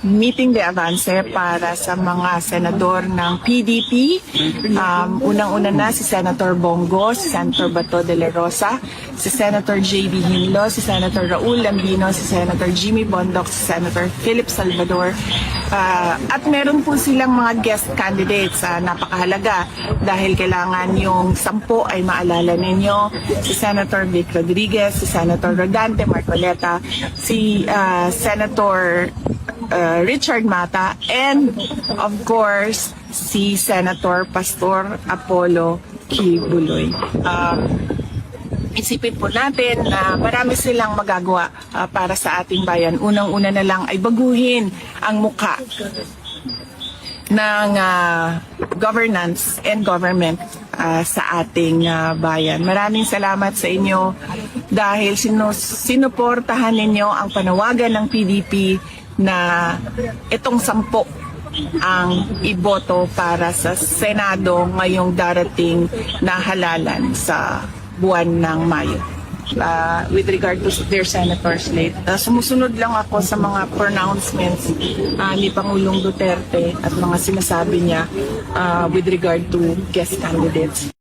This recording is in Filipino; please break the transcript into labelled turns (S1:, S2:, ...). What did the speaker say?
S1: Meeting de avance para sa mga senador ng PDP. Unang-una na si Senator Bongo, si Senator Bato de la Rosa, si Senator J.B. Hinlo, si Senator Raul Lambino, si Senator Jimmy Bondoc, si Senator Philip Salvador. At meron po silang mga guest candidates, napakahalaga dahil kailangan yung 10 ay maalala ninyo. Si Senator Vic Rodriguez, si Senator Rodante Marcoleta, si Senator Richard Mata, and of course si Senator Pastor Apollo Kibuloy. Isipin po natin na marami silang magagawa para sa ating bayan. Unang-una na lang ay baguhin ang muka ng governance and government sa ating bayan. Maraming salamat sa inyo dahil sinuportahan ninyo ang panawagan ng PDP na itong 10 ang iboto para sa Senado ngayong darating na halalan sa buwan ng Mayo. With regard to their senator slate, sumusunod lang ako sa mga pronouncements ni Pangulong Duterte at mga sinasabi niya with regard to guest candidates.